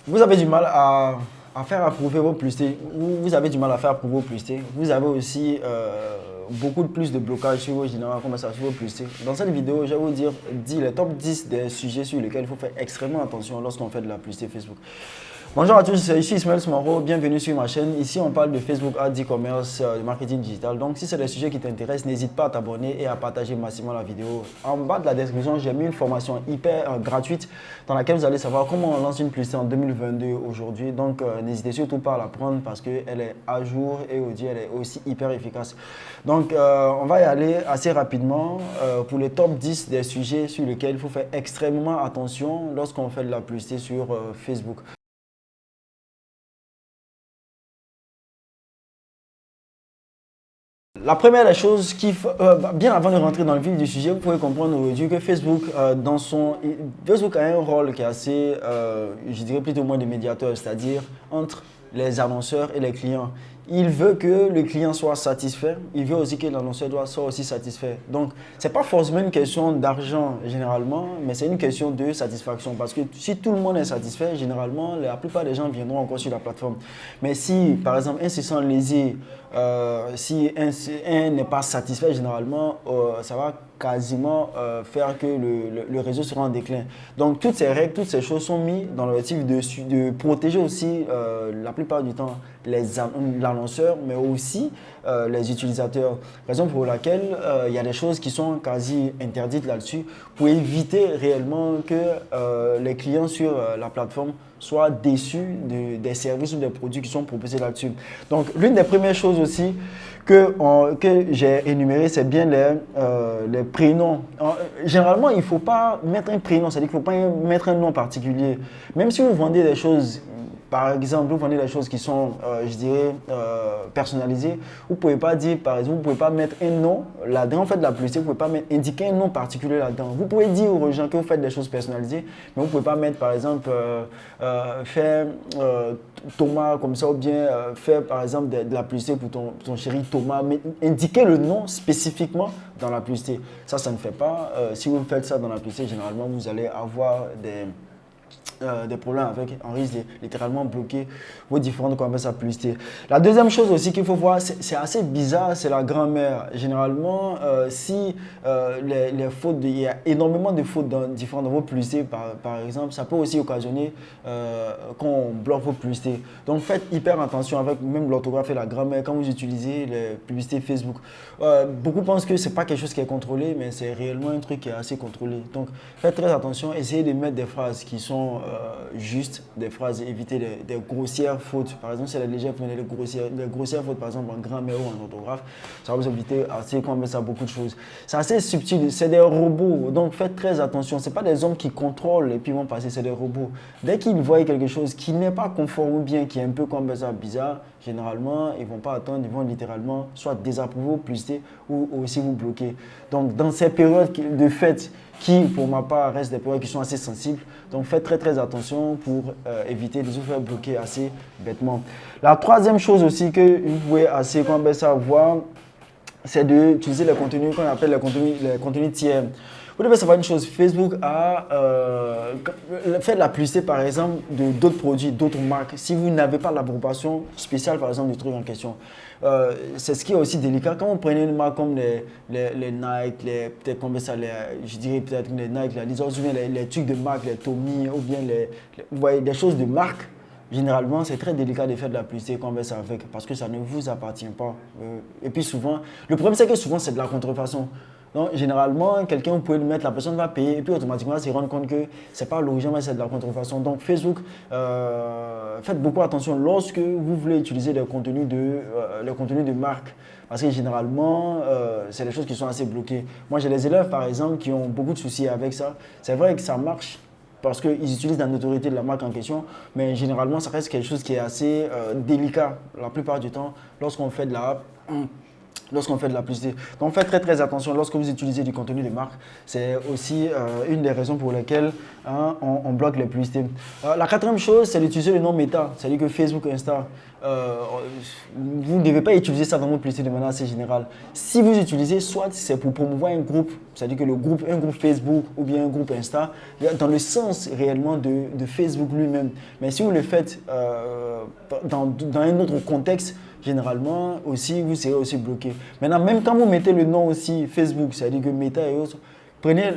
Vous avez du mal à faire approuver vos publicités. Vous avez du mal à faire approuver vos publicités. Vous avez aussi beaucoup plus de blocage sur vos générations comme ça, sur vos publicités. Dans cette vidéo, je vais vous dire les top 10 des sujets sur lesquels il faut faire extrêmement attention lorsqu'on fait de la publicité Facebook. Bonjour à tous, ici Ismaël Smaro, bienvenue sur ma chaîne. Ici, on parle de Facebook Ads, e-commerce, de marketing digital. Donc, si c'est des sujets qui t'intéressent, n'hésite pas à t'abonner et à partager massivement la vidéo. En bas de la description, j'ai mis une formation hyper gratuite dans laquelle vous allez savoir comment on lance une publicité en 2022 aujourd'hui. Donc, n'hésitez surtout pas à la prendre parce qu'elle est à jour et elle est aussi hyper efficace. Donc, on va y aller assez rapidement pour les top 10 des sujets sur lesquels il faut faire extrêmement attention lorsqu'on fait de la publicité sur Facebook. La première des choses, bien avant de rentrer dans le vif du sujet, vous pouvez comprendre aujourd'hui que Facebook, Facebook a un rôle qui est assez, je dirais plutôt moins de médiateur, c'est-à-dire entre les annonceurs et les clients. Il veut que le client soit satisfait, il veut aussi que l'annonceur soit aussi satisfait. Donc, ce n'est pas forcément une question d'argent généralement, mais c'est une question de satisfaction. Parce que si tout le monde est satisfait, généralement, la plupart des gens viendront encore sur la plateforme. Mais si, par exemple, un se sent lésé, si un n'est pas satisfait, généralement, ça va quasiment faire que le réseau sera en déclin. Donc, toutes ces règles, toutes ces choses sont mises dans l'objectif de protéger aussi la plupart du temps l'annonceur, mais aussi les utilisateurs. Raison pour laquelle il y a des choses qui sont quasi interdites là-dessus pour éviter réellement que les clients sur la plateforme soient déçus des services ou des produits qui sont proposés là-dessus. Donc, l'une des premières choses aussi que j'ai énumérées, c'est bien les prénoms. Généralement, il ne faut pas mettre un prénom, c'est-à-dire qu'il ne faut pas mettre un nom particulier. Même si vous vendez des choses, par exemple, vous vendez des choses qui sont, je dirais, personnalisées, vous ne pouvez pas dire, par exemple, vous ne pouvez pas mettre un nom là-dedans. En fait, de la publicité, vous ne pouvez pas indiquer un nom particulier là-dedans. Vous pouvez dire aux gens que vous faites des choses personnalisées, mais vous ne pouvez pas mettre, par exemple, faire Thomas comme ça, ou bien faire, par exemple, de la publicité pour ton chéri Thomas, mais indiquer le nom spécifiquement dans la publicité. Ça ne fait pas. Si vous faites ça dans la publicité, généralement, vous allez avoir des problèmes avec, on risque de littéralement bloquer vos différentes conversations à publicité. La deuxième chose aussi qu'il faut voir, c'est assez bizarre, c'est la grammaire. Généralement, si les fautes, il y a énormément de fautes différentes dans vos publicités, par exemple, ça peut aussi occasionner qu'on bloque vos publicités. Donc faites hyper attention avec même l'orthographe et la grammaire quand vous utilisez les publicités Facebook. Beaucoup pensent que ce n'est pas quelque chose qui est contrôlé, mais c'est réellement un truc qui est assez contrôlé. Donc faites très attention, essayez de mettre des phrases qui sont juste des phrases, éviter des grossières fautes. Par exemple, si elle est légère, prenez les grossières fautes, par exemple en grammaire ou en orthographe, ça va vous éviter assez comme ça beaucoup de choses. C'est assez subtil, c'est des robots, donc faites très attention. Ce n'est pas des hommes qui contrôlent et puis vont passer, c'est des robots. Dès qu'ils voient quelque chose qui n'est pas conforme ou bien qui est un peu comme ça bizarre, généralement, ils ne vont pas attendre, ils vont littéralement soit désapprouver ou publicité ou aussi vous bloquer. Donc, dans ces périodes de fête, qui, pour ma part, restent des périodes qui sont assez sensibles. Donc, faites très attention pour éviter de se faire bloquer assez bêtement. La troisième chose aussi que vous pouvez assez voir, c'est d'utiliser les contenus qu'on appelle les contenus tiers. Vous devez savoir une chose, Facebook a fait de la publicité par exemple d'autres produits, d'autres marques. Si vous n'avez pas l'approbation spéciale par exemple du truc en question, c'est ce qui est aussi délicat. Quand vous prenez une marque comme les Nike, peut-être comme ça, je dirais peut-être les Nike, les trucs de marque, les Tommy ou bien vous voyez, des choses de marque. Généralement, c'est très délicat de faire de la publicité comme ça avec parce que ça ne vous appartient pas. Et puis souvent, le problème c'est que souvent c'est de la contrefaçon. Donc, généralement, quelqu'un, vous pouvez le mettre, la personne va payer et puis automatiquement, elle se rend compte que ce n'est pas l'origine, mais c'est de la contrefaçon. Donc, Facebook, faites beaucoup attention lorsque vous voulez utiliser les contenus de marque. Parce que généralement, c'est des choses qui sont assez bloquées. Moi, j'ai des élèves, par exemple, qui ont beaucoup de soucis avec ça. C'est vrai que ça marche parce qu'ils utilisent la notoriété de la marque en question, mais généralement, ça reste quelque chose qui est assez délicat la plupart du temps lorsqu'on fait de la lorsqu'on fait de la publicité. Donc faites très très attention lorsque vous utilisez du contenu de marque. C'est aussi une des raisons pour lesquelles on bloque les publicités. La quatrième chose, c'est d'utiliser le nom Meta, c'est-à-dire que Facebook et Insta. Vous ne devez pas utiliser ça dans vos publicités de manière assez générale. Si vous utilisez, soit c'est pour promouvoir un groupe, c'est-à-dire que un groupe Facebook ou bien un groupe Insta, dans le sens réellement de Facebook lui-même. Mais si vous le faites dans un autre contexte, généralement aussi, vous serez aussi bloqué. Maintenant, même quand vous mettez le nom aussi Facebook, c'est-à-dire que Meta et autres, prenez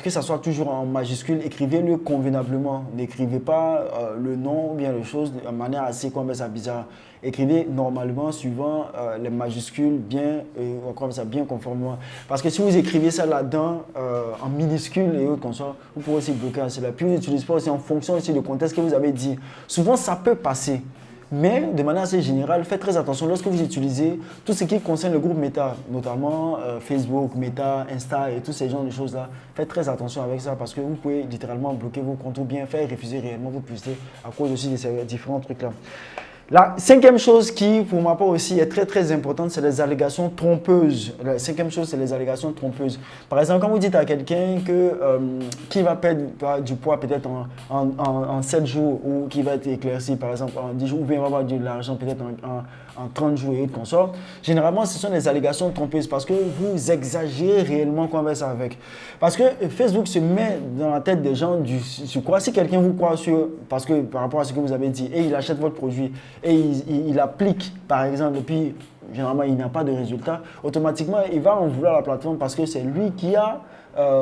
que ça soit toujours en majuscule, écrivez-le convenablement. N'écrivez pas le nom ou bien les choses de manière assez bizarre. Écrivez normalement suivant les majuscules bien, comme ça, bien conformément. Parce que si vous écrivez ça là-dedans en minuscules et autres comme ça, vous pourrez aussi bloquer à cela. Puis vous n'utilisez pas aussi en fonction aussi du contexte que vous avez dit. Souvent, ça peut passer. Mais de manière assez générale, faites très attention lorsque vous utilisez tout ce qui concerne le groupe Meta, notamment Facebook, Meta, Insta et tous ces genres de choses-là. Faites très attention avec ça parce que vous pouvez littéralement bloquer vos comptes ou bien faire refuser réellement vos publicités à cause aussi de ces différents trucs-là. La cinquième chose qui, pour ma part aussi, est très très importante, c'est les allégations trompeuses. La cinquième chose, c'est les allégations trompeuses. Par exemple, quand vous dites à quelqu'un qui va perdre du poids peut-être en 7 jours ou qui va être éclairci par exemple en 10 jours ou bien va avoir de l'argent peut-être en 30 jours et autres consorts, généralement ce sont des allégations trompeuses parce que vous exagérez réellement qu'on va ça avec. Parce que Facebook se met dans la tête des gens sur quoi. Si quelqu'un vous croit parce que par rapport à ce que vous avez dit et il achète votre produit et il applique par exemple et puis généralement il n'a pas de résultat, automatiquement il va en vouloir la plateforme parce que c'est lui qui a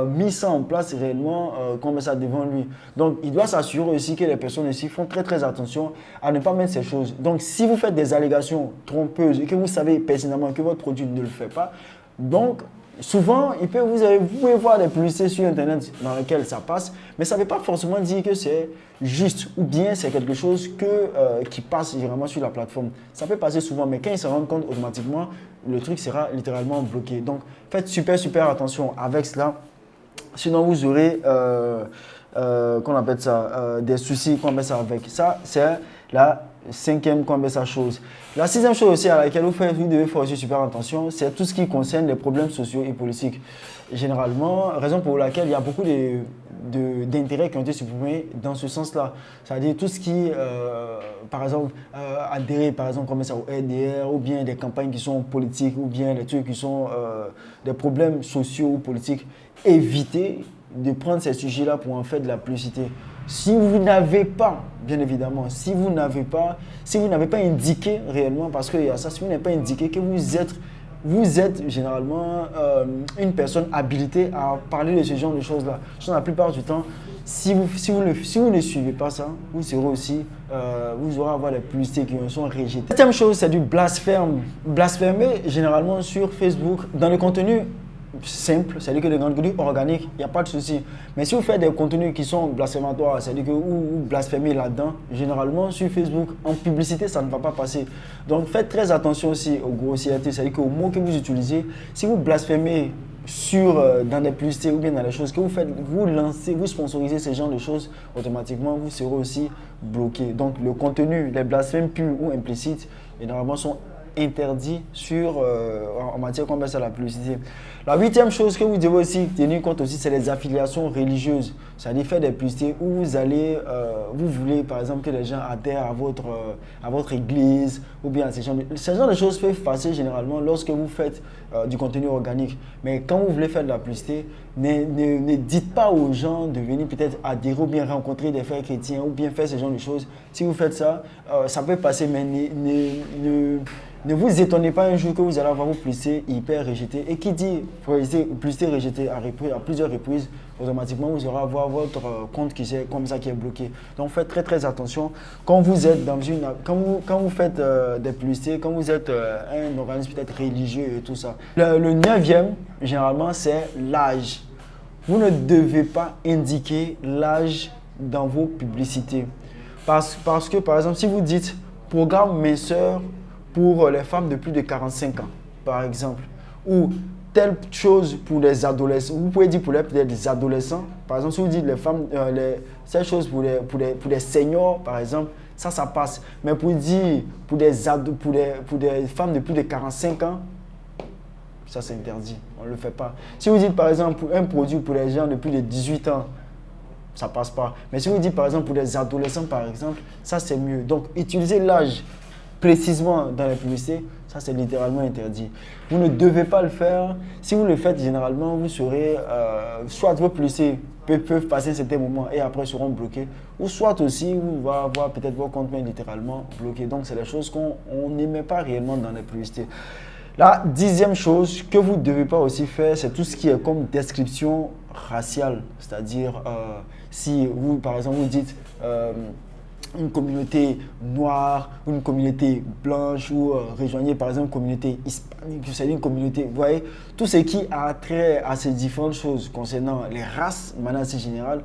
mis ça en place réellement comme ça devant lui. Donc il doit s'assurer aussi que les personnes ici font très très attention à ne pas mettre ces choses. Donc si vous faites des allégations trompeuses et que vous savez personnellement que votre produit ne le fait pas, donc souvent, vous pouvez voir des publicités sur Internet dans lesquelles ça passe, mais ça ne veut pas forcément dire que c'est juste ou bien c'est quelque chose qui passe généralement sur la plateforme. Ça peut passer souvent, mais quand ils se rendent compte automatiquement, le truc sera littéralement bloqué. Donc, faites super attention avec cela. Sinon, vous aurez qu'on appelle ça, des soucis qu'on met ça avec. Ça, c'est la cinquième qu'on met ça chose. La sixième chose aussi à laquelle vous devez faire aussi super attention, c'est tout ce qui concerne les problèmes sociaux et politiques. Généralement, raison pour laquelle il y a beaucoup d'intérêts qui ont été supprimés dans ce sens-là. C'est-à-dire tout ce qui, par exemple, adhérer par exemple comme ça au RDR ou bien des campagnes qui sont politiques ou bien des trucs qui sont des problèmes sociaux ou politiques. Évitez de prendre ces sujets-là pour en faire de la publicité. Si vous n'avez pas, bien évidemment, si vous n'avez pas indiqué réellement, parce qu'il y a ça, si vous n'avez pas indiqué que vous êtes généralement une personne habilitée à parler de ce genre de choses-là. La plupart du temps, si vous ne suivez pas ça, vous aurez à avoir des publicités qui sont rejetées. La deuxième chose, c'est du blasphème. Blasphémer généralement sur Facebook dans le contenu simple, c'est-à-dire que les contenus organiques, il n'y a pas de souci. Mais si vous faites des contenus qui sont blasphématoires, c'est-à-dire que vous blasphémez là-dedans, généralement sur Facebook, en publicité, ça ne va pas passer. Donc faites très attention aussi aux grossièretés, c'est-à-dire qu'aux mots que vous utilisez, si vous blasphémez dans des publicités ou bien dans les choses que vous faites, vous sponsorisez ce genre de choses, automatiquement vous serez aussi bloqué. Donc le contenu, les blasphèmes purs ou implicites, généralement sont interdits en matière comme ça la publicité. La huitième chose que vous devez aussi tenir compte aussi, c'est les affiliations religieuses. C'est-à-dire faire des publicités où vous voulez par exemple que les gens adhèrent à votre église ou bien à ce genre de choses peuvent passer généralement lorsque vous faites du contenu organique. Mais quand vous voulez faire de la publicité, ne dites pas aux gens de venir peut-être adhérer ou bien rencontrer des frères chrétiens ou bien faire ce genre de choses. Si vous faites ça, ça peut passer, mais ne vous étonnez pas un jour que vous allez avoir vos publicités hyper rejetées. Et qui dit publicité rejetée à plusieurs reprises, automatiquement vous aurez à avoir votre compte qui est comme ça qui est bloqué. Donc faites très très attention quand vous êtes quand vous faites des publicités, quand vous êtes un organisme peut-être religieux et tout ça. Le neuvième, généralement, c'est l'âge. Vous ne devez pas indiquer l'âge dans vos publicités. Parce que par exemple, si vous dites programme minceur pour les femmes de plus de 45 ans, par exemple, ou telle chose pour les adolescents, vous pouvez dire pour les adolescents, par exemple, si vous dites les femmes, cette chose pour les seniors, par exemple, ça passe. Mais pour dire pour des femmes de plus de 45 ans, Ça, c'est interdit. On ne le fait pas. Si vous dites, par exemple, un produit pour les gens de plus de 18 ans, ça passe pas. Mais si vous dites, par exemple, pour les adolescents, par exemple, ça, c'est mieux. Donc, utiliser l'âge précisément dans la publicité, ça, c'est littéralement interdit. Vous ne devez pas le faire. Si vous le faites, généralement, vous serez, soit vos publicités peuvent passer certains moments et après seront bloqués, ou soit aussi, vous va avoir peut-être vos comptes mail littéralement bloqués. Donc, c'est des choses qu'on n'aimait pas réellement dans les publicités. La 10e chose que vous ne devez pas aussi faire, c'est tout ce qui est comme description raciale. C'est-à-dire, si vous, par exemple, vous dites une communauté noire, une communauté blanche ou rejoignez par exemple une communauté hispanique, vous savez, une communauté, vous voyez, tout ce qui a trait à ces différentes choses concernant les races, de manière assez générale,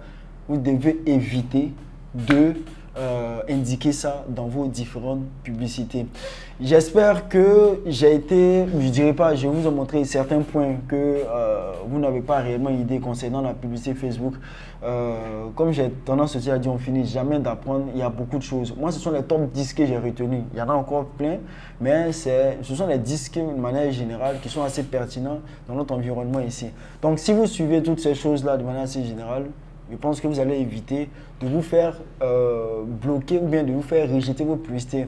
vous devez éviter de indiquer ça dans vos différentes publicités. J'espère que j'ai été, je dirais pas, je vous ai montré certains points que vous n'avez pas réellement idée concernant la publicité Facebook. Comme j'ai tendance aussi à dire, on finit jamais d'apprendre, il y a beaucoup de choses. Moi, ce sont les top 10 que j'ai retenus. Il y en a encore plein, mais ce sont les 10 de manière générale qui sont assez pertinents dans notre environnement ici. Donc, si vous suivez toutes ces choses-là de manière assez générale, je pense que vous allez éviter de vous faire bloquer ou bien de vous faire rejeter vos publicités.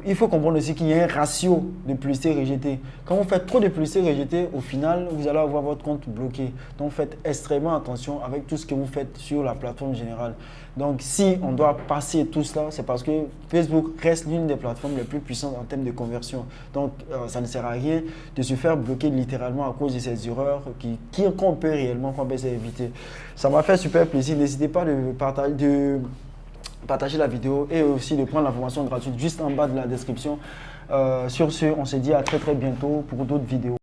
Il faut comprendre aussi qu'il y a un ratio de publicités rejetées. Quand vous faites trop de publicités rejetées, au final, vous allez avoir votre compte bloqué. Donc, faites extrêmement attention avec tout ce que vous faites sur la plateforme générale. Donc, si on doit passer tout cela, c'est parce que Facebook reste l'une des plateformes les plus puissantes en termes de conversion. Donc, ça ne sert à rien de se faire bloquer littéralement à cause de ces erreurs qu'on peut réellement, qu'on peut éviter. Ça m'a fait super plaisir. N'hésitez pas de partager la vidéo et aussi de prendre l'information gratuite juste en bas de la description. Sur ce, on se dit à très bientôt pour d'autres vidéos.